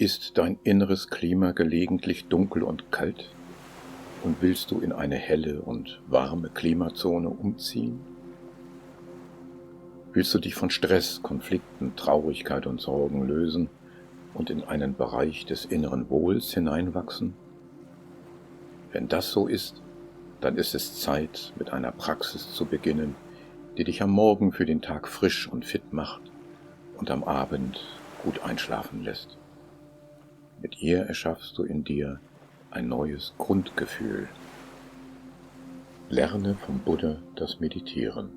Ist dein inneres Klima gelegentlich dunkel und kalt? Und willst du in eine helle und warme Klimazone umziehen? Willst du dich von Stress, Konflikten, Traurigkeit und Sorgen lösen und in einen Bereich des inneren Wohls hineinwachsen? Wenn das so ist, dann ist es Zeit, mit einer Praxis zu beginnen, die dich am Morgen für den Tag frisch und fit macht und am Abend gut einschlafen lässt. Mit ihr erschaffst du in dir ein neues Grundgefühl. Lerne vom Buddha das Meditieren.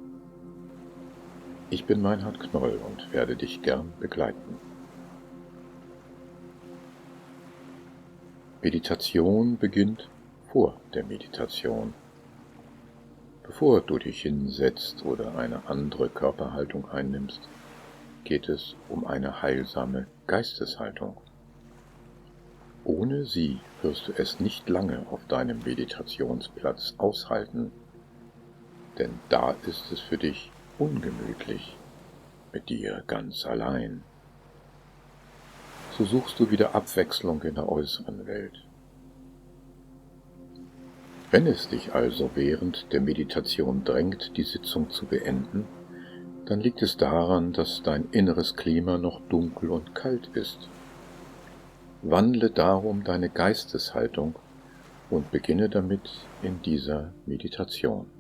Ich bin Meinhard Knoll und werde dich gern begleiten. Meditation beginnt vor der Meditation. Bevor du dich hinsetzt oder eine andere Körperhaltung einnimmst, geht es um eine heilsame Geisteshaltung. Ohne sie wirst du es nicht lange auf deinem Meditationsplatz aushalten, denn da ist es für dich ungemütlich, mit dir ganz allein. So suchst du wieder Abwechslung in der äußeren Welt. Wenn es dich also während der Meditation drängt, die Sitzung zu beenden, dann liegt es daran, dass dein inneres Klima noch dunkel und kalt ist. Wandle darum deine Geisteshaltung und beginne damit in dieser Meditation.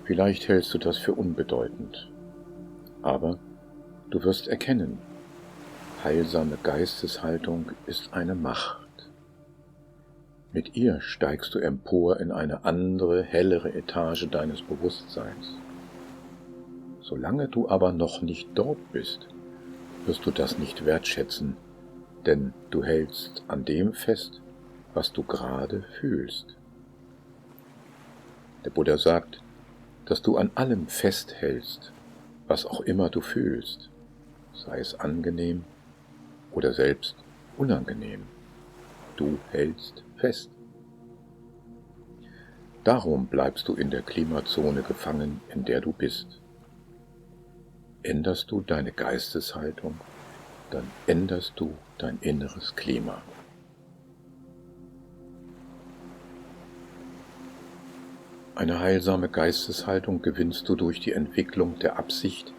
Vielleicht hältst du das für unbedeutend, aber du wirst erkennen, heilsame Geisteshaltung ist eine Macht. Mit ihr steigst du empor in eine andere, hellere Etage deines Bewusstseins. Solange du aber noch nicht dort bist, wirst du das nicht wertschätzen, denn du hältst an dem fest, was du gerade fühlst. Der Buddha sagt, dass du an allem festhältst, was auch immer du fühlst, sei es angenehm oder selbst unangenehm. Du hältst fest. Darum bleibst du in der Klimazone gefangen, in der du bist. Änderst du deine Geisteshaltung, dann änderst du dein inneres Klima. Eine heilsame Geisteshaltung gewinnst du durch die Entwicklung der Absicht,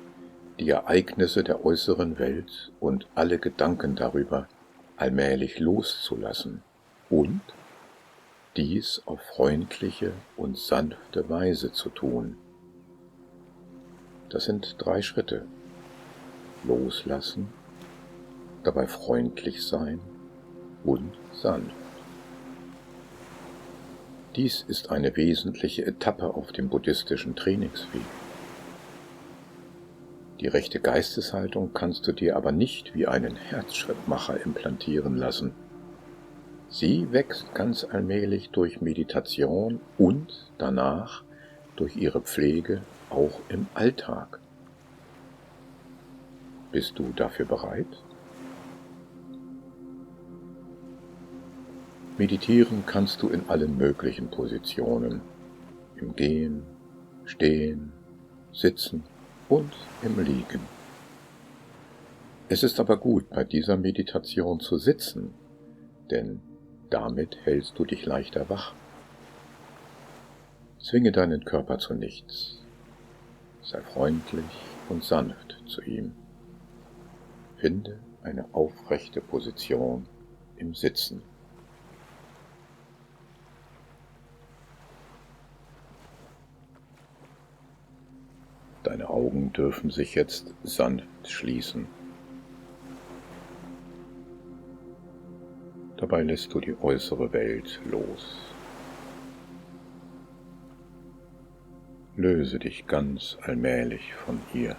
die Ereignisse der äußeren Welt und alle Gedanken darüber allmählich loszulassen und dies auf freundliche und sanfte Weise zu tun. Das sind 3 Schritte. Loslassen, dabei freundlich sein und sanft. Dies ist eine wesentliche Etappe auf dem buddhistischen Trainingsweg. Die rechte Geisteshaltung kannst du dir aber nicht wie einen Herzschrittmacher implantieren lassen. Sie wächst ganz allmählich durch Meditation und danach durch ihre Pflege auch im Alltag. Bist du dafür bereit? Meditieren kannst du in allen möglichen Positionen, im Gehen, Stehen, Sitzen und im Liegen. Es ist aber gut, bei dieser Meditation zu sitzen, denn damit hältst du dich leichter wach. Zwinge deinen Körper zu nichts. Sei freundlich und sanft zu ihm. Finde eine aufrechte Position im Sitzen. Deine Augen dürfen sich jetzt sanft schließen. Dabei lässt du die äußere Welt los. Löse dich ganz allmählich von ihr.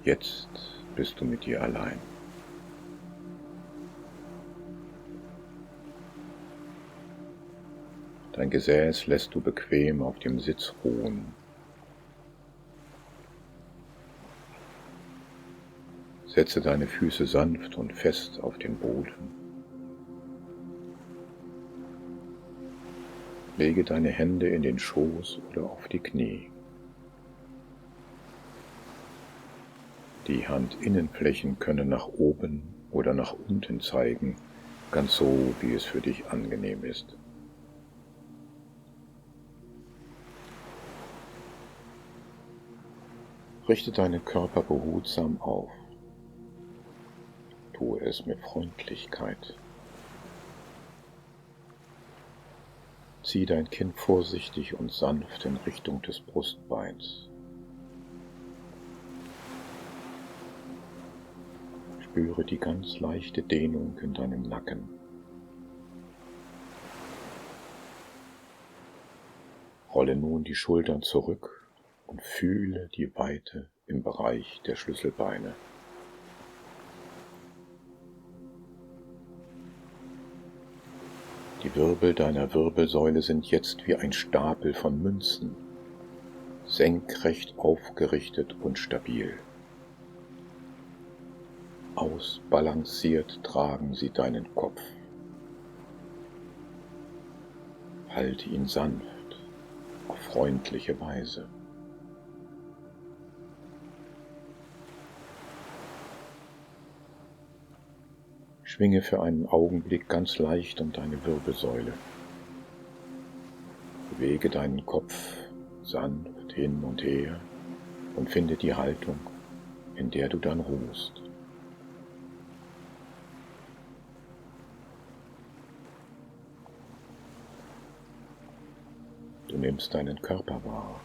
Jetzt bist du mit dir allein. Dein Gesäß lässt du bequem auf dem Sitz ruhen. Setze deine Füße sanft und fest auf den Boden. Lege deine Hände in den Schoß oder auf die Knie. Die Handinnenflächen können nach oben oder nach unten zeigen, ganz so, wie es für dich angenehm ist. Richte deinen Körper behutsam auf. Tue es mit Freundlichkeit. Zieh dein Kinn vorsichtig und sanft in Richtung des Brustbeins. Spüre die ganz leichte Dehnung in deinem Nacken. Rolle nun die Schultern zurück und fühle die Weite im Bereich der Schlüsselbeine. Die Wirbel deiner Wirbelsäule sind jetzt wie ein Stapel von Münzen, senkrecht aufgerichtet und stabil. Ausbalanciert tragen sie deinen Kopf. Halte ihn sanft, auf freundliche Weise. Schwinge für einen Augenblick ganz leicht um deine Wirbelsäule. Bewege deinen Kopf sanft hin und her und finde die Haltung, in der du dann ruhst. Du nimmst deinen Körper wahr.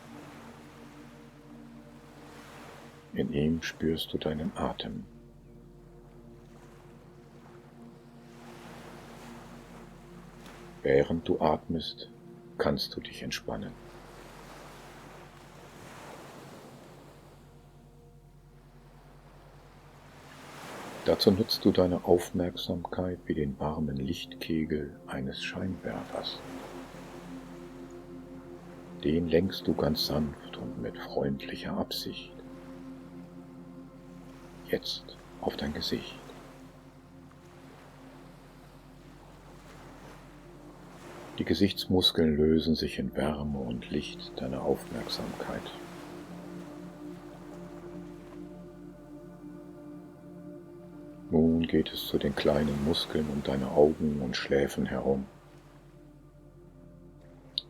In ihm spürst du deinen Atem. Während du atmest, kannst du dich entspannen. Dazu nutzt du deine Aufmerksamkeit wie den warmen Lichtkegel eines Scheinwerfers. Den lenkst du ganz sanft und mit freundlicher Absicht. Jetzt auf dein Gesicht. Die Gesichtsmuskeln lösen sich in Wärme und Licht deiner Aufmerksamkeit. Nun geht es zu den kleinen Muskeln um deine Augen und Schläfen herum.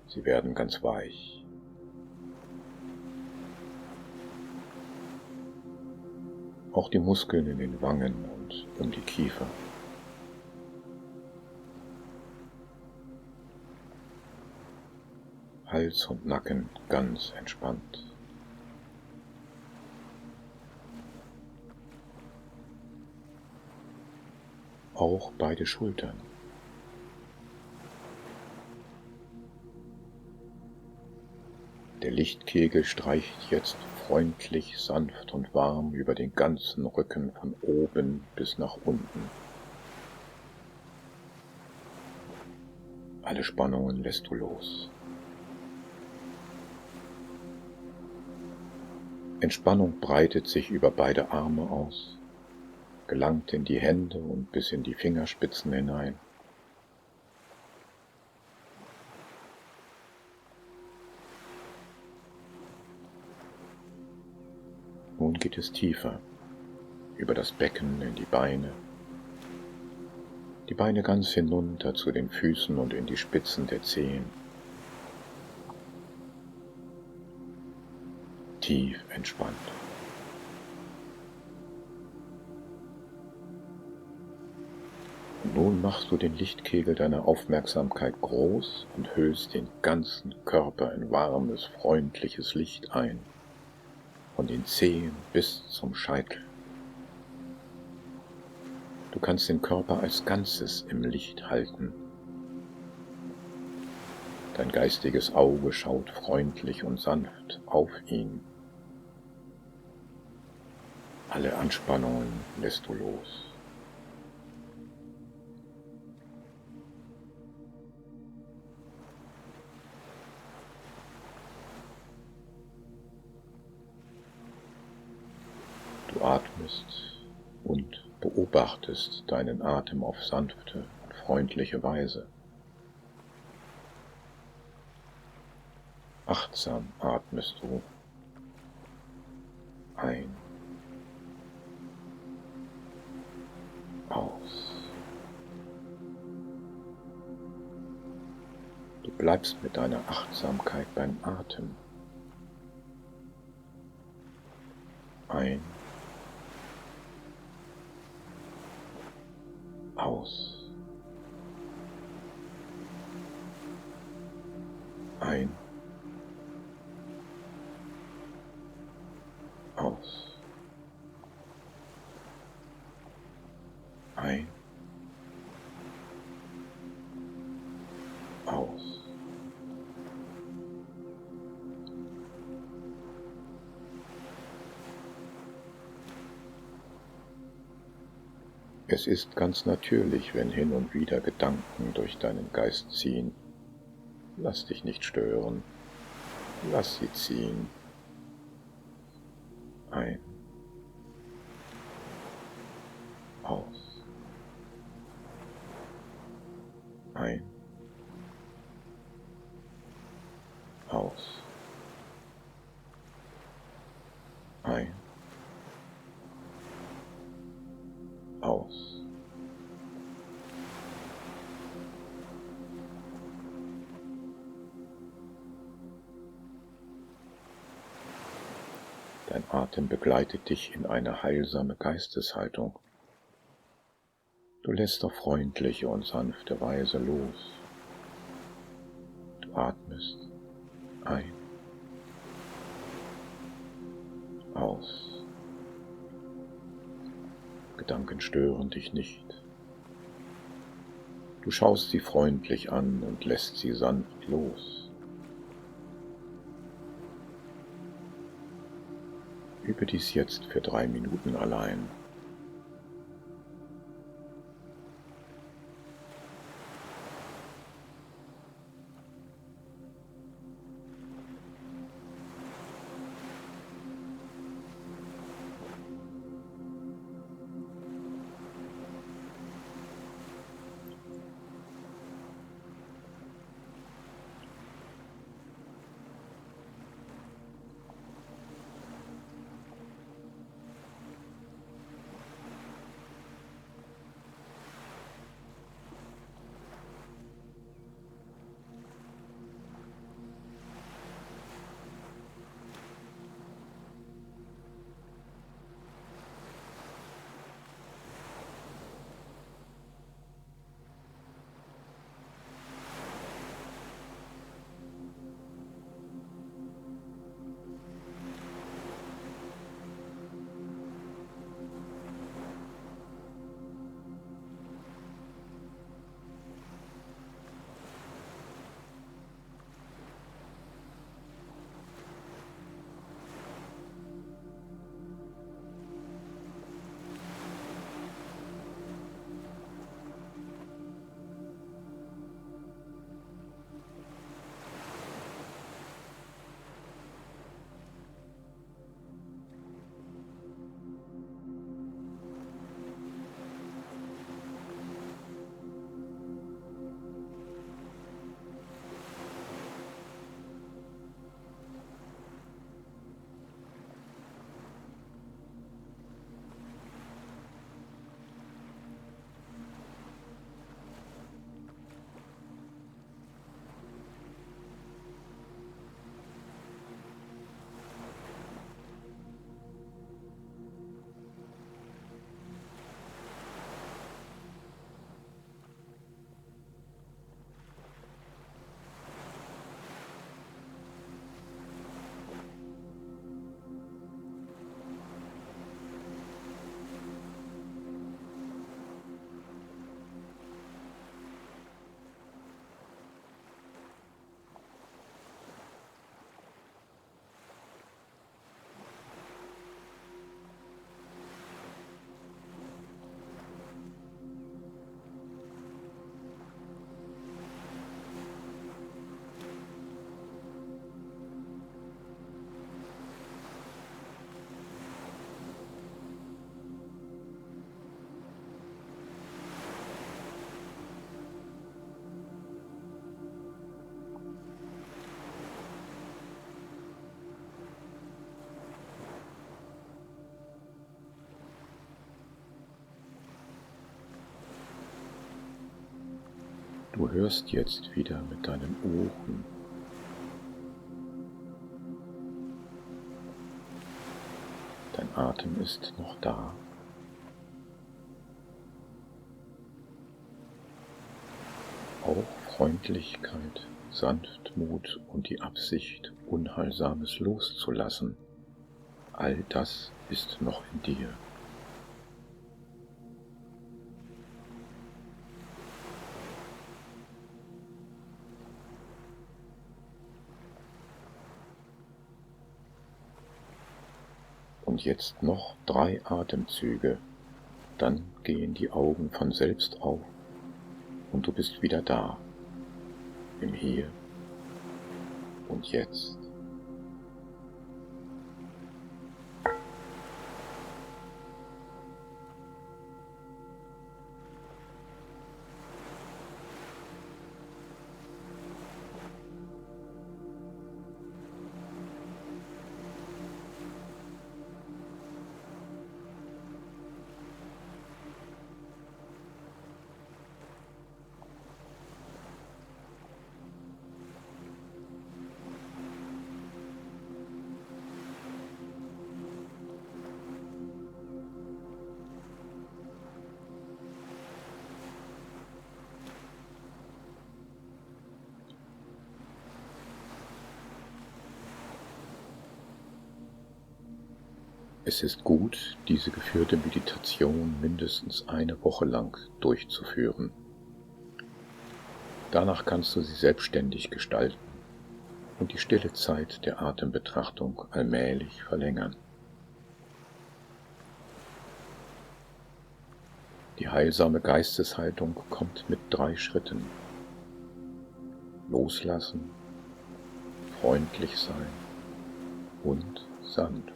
Sie werden ganz weich. Auch die Muskeln in den Wangen und um die Kiefer. Hals und Nacken ganz entspannt. Auch beide Schultern. Der Lichtkegel streicht jetzt freundlich, sanft und warm über den ganzen Rücken von oben bis nach unten. Alle Spannungen lässt du los. Entspannung breitet sich über beide Arme aus, gelangt in die Hände und bis in die Fingerspitzen hinein. Nun geht es tiefer, über das Becken in die Beine ganz hinunter zu den Füßen und in die Spitzen der Zehen. Tief entspannt. Und nun machst du den Lichtkegel deiner Aufmerksamkeit groß und hüllst den ganzen Körper in warmes, freundliches Licht ein, von den Zehen bis zum Scheitel. Du kannst den Körper als Ganzes im Licht halten. Dein geistiges Auge schaut freundlich und sanft auf ihn. Alle Anspannungen lässt du los. Du atmest und beobachtest deinen Atem auf sanfte und freundliche Weise. Achtsam atmest du ein Du bleibst mit deiner Achtsamkeit beim Atem. Ein, aus. Ein, aus. Ein, aus. Es ist ganz natürlich, wenn hin und wieder Gedanken durch deinen Geist ziehen. Lass dich nicht stören. Lass sie ziehen. Ein, aus. Ein, aus. Ein, aus. Dein Atem begleitet dich in eine heilsame Geisteshaltung. Du lässt auf freundliche und sanfte Weise los. Du atmest ein, aus. Gedanken stören dich nicht. Du schaust sie freundlich an und lässt sie sanft los. Übe dies jetzt für 3 Minuten allein. Du hörst jetzt wieder mit deinen Ohren. Dein Atem ist noch da. Auch Freundlichkeit, Sanftmut und die Absicht, Unheilsames loszulassen, all das ist noch in dir. Und jetzt noch 3 Atemzüge, dann gehen die Augen von selbst auf und du bist wieder da, im Hier und Jetzt. Es ist gut, diese geführte Meditation mindestens eine Woche lang durchzuführen. Danach kannst du sie selbstständig gestalten und die stille Zeit der Atembetrachtung allmählich verlängern. Die heilsame Geisteshaltung kommt mit 3 Schritten: Loslassen, freundlich sein und sanft.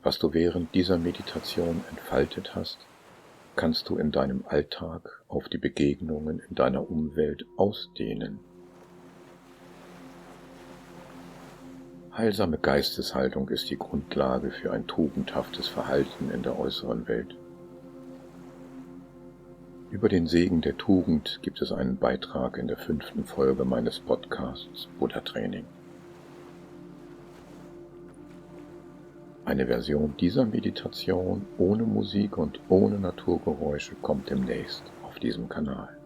Was du während dieser Meditation entfaltet hast, kannst du in deinem Alltag auf die Begegnungen in deiner Umwelt ausdehnen. Heilsame Geisteshaltung ist die Grundlage für ein tugendhaftes Verhalten in der äußeren Welt. Über den Segen der Tugend gibt es einen Beitrag in der 5. Folge meines Podcasts Buddha Training. Eine Version dieser Meditation ohne Musik und ohne Naturgeräusche kommt demnächst auf diesem Kanal.